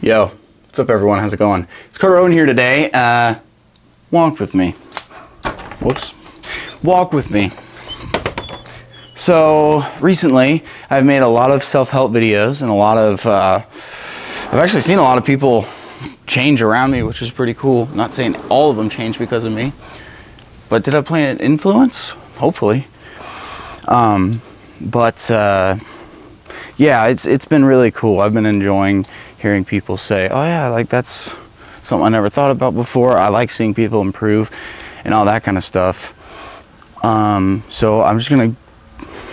Yo, what's up everyone, how's it going? It's Owen here today. Walk with me. Whoops. Walk with me. So, recently, I've made a lot of self-help videos and a lot of, I've actually seen a lot of people change around me, which is pretty cool. Not saying all of them changed because of me, but did I play an influence? Hopefully. Yeah, it's been really cool. I've been enjoying hearing people say, oh yeah, like that's something I never thought about before. I like seeing people improve and all that kind of stuff. So I'm just gonna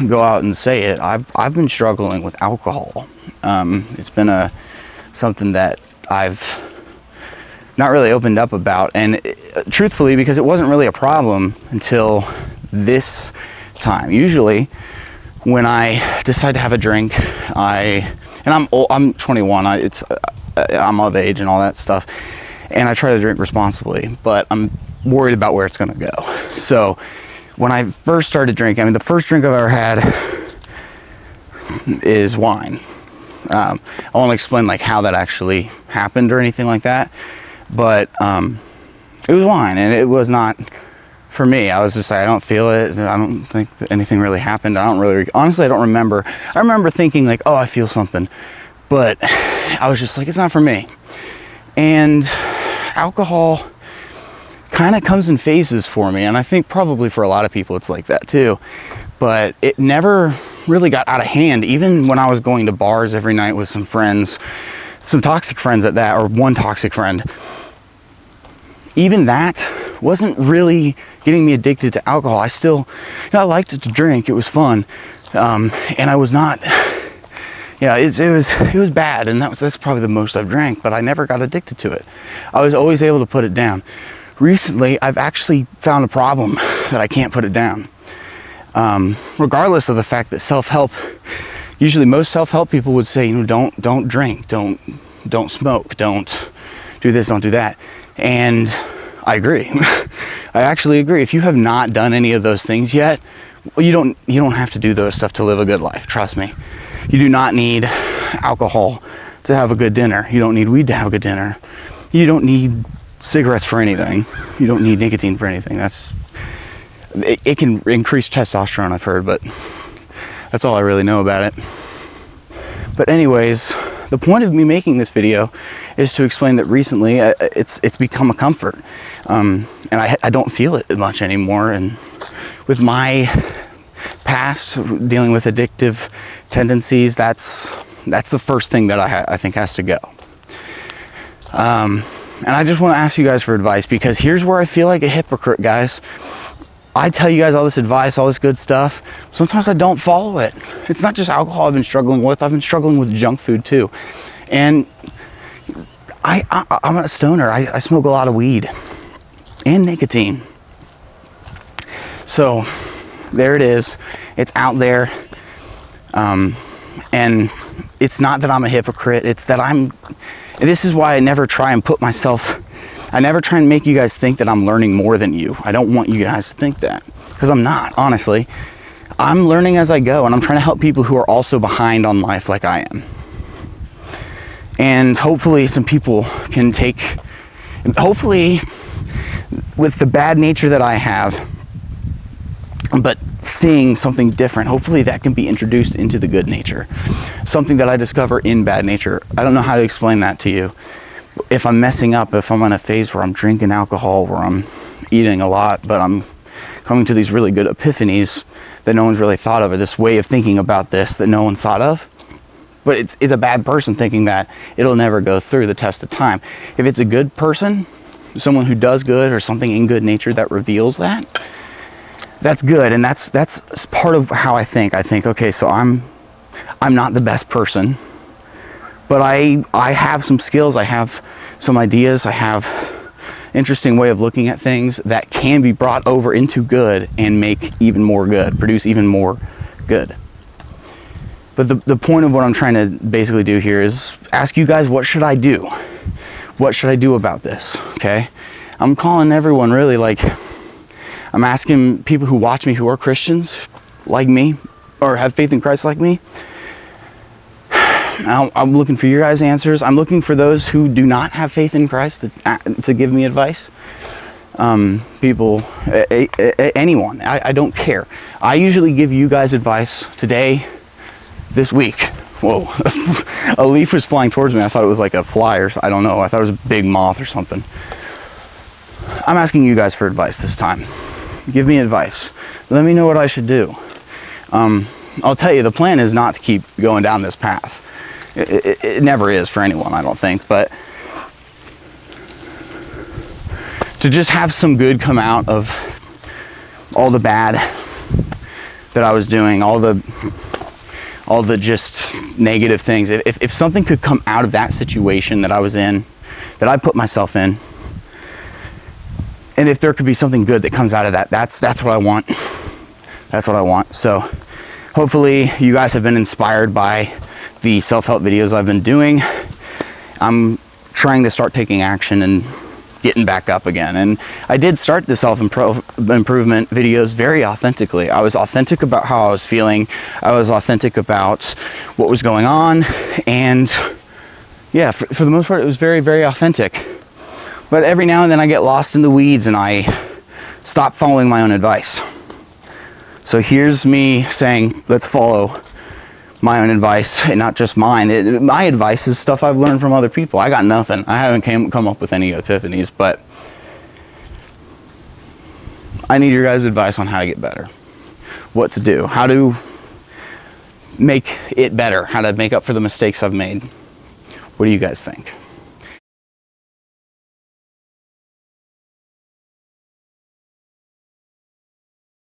go out and say it. I've been struggling with alcohol. It's been something that I've not really opened up about, and truthfully, because it wasn't really a problem until this time. Usually when I decide to have a drink, I'm 21, I'm of age and all that stuff, and I try to drink responsibly, but I'm worried about where it's gonna go. So when I first started drinking, I mean, the first drink I've ever had is wine. I won't explain like how that actually happened or anything like that, but it was wine, and it was not for me. I was just like, I don't feel it. I don't think that anything really happened. Honestly, I don't remember. I remember thinking like, oh, I feel something, but I was just like, it's not for me. And alcohol kind of comes in phases for me, and I think probably for a lot of people it's like that too, but it never really got out of hand. Even when I was going to bars every night with some friends, some toxic friends at that, or one toxic friend, even that wasn't really getting me addicted to alcohol. I still, I liked it to drink. It was fun, and I was not. Yeah, it was bad, and that's probably the most I've drank. But I never got addicted to it. I was always able to put it down. Recently, I've actually found a problem that I can't put it down. Regardless of the fact that self-help, usually most self-help people would say, don't drink, don't smoke, don't do this, don't do that, and I agree. I actually agree. If you have not done any of those things yet, well, you don't have to do those stuff to live a good life. Trust me. You do not need alcohol to have a good dinner. You don't need weed to have a good dinner. You don't need cigarettes for anything. You don't need nicotine for anything. It can increase testosterone, I've heard, but that's all I really know about it. But anyways, the point of me making this video is to explain that recently it's become a comfort, and I don't feel it much anymore. And with my past dealing with addictive tendencies, that's the first thing that I think has to go. And I just want to ask you guys for advice, because here's where I feel like a hypocrite, guys. I tell you guys all this advice, all this good stuff. Sometimes I don't follow it. It's not just alcohol I've been struggling with. I've been struggling with junk food too. And I'm a stoner. I smoke a lot of weed and nicotine. So there it is. It's out there. And it's not that I'm a hypocrite. It's that and this is why I never try and I never try and make you guys think that I'm learning more than you. I don't want you guys to think that, because I'm not, honestly. I'm learning as I go, and I'm trying to help people who are also behind on life like I am. And hopefully some people can hopefully with the bad nature that I have, but seeing something different, hopefully that can be introduced into the good nature. Something that I discover in bad nature. I don't know how to explain that to you. If I'm messing up, if I'm in a phase where I'm drinking alcohol, where I'm eating a lot, but I'm coming to these really good epiphanies that no one's really thought of, or this way of thinking about this that no one's thought of. But it's a bad person thinking that it'll never go through the test of time. If it's a good person, someone who does good, or something in good nature that reveals that, that's good. And that's part of how I think. I think, okay, so I'm not the best person, but I have some skills, I have some ideas, I have interesting way of looking at things that can be brought over into good and make even more good, produce even more good. But the point of what I'm trying to basically do here is ask you guys, what should I do? What should I do about this? Okay? I'm calling everyone, really, like, I'm asking people who watch me who are Christians like me, or have faith in Christ like me, I'm looking for your guys' answers. I'm looking for those who do not have faith in Christ to give me advice. People, anyone, I don't care. I usually give you guys advice today, this week. Whoa, a leaf was flying towards me. I thought it was like a fly or I don't know. I thought it was a big moth or something. I'm asking you guys for advice this time. Give me advice. Let me know what I should do. I'll tell you, the plan is not to keep going down this path. It never is for anyone, I don't think, but to just have some good come out of all the bad that I was doing, all the just negative things. If something could come out of that situation that I was in, that I put myself in, and if there could be something good that comes out of that, that's what I want. That's what I want. So hopefully you guys have been inspired by the self-help videos I've been doing. I'm trying to start taking action and getting back up again. And I did start the self-improvement videos very authentically. I was authentic about how I was feeling. I was authentic about what was going on. And yeah, for the most part, it was very, very authentic. But every now and then I get lost in the weeds and I stop following my own advice. So here's me saying, let's follow my own advice and not just mine. My advice is stuff I've learned from other people. I got nothing. I haven't come up with any epiphanies, but I need your guys' advice on how to get better, what to do, how to make it better, how to make up for the mistakes I've made. What do you guys think?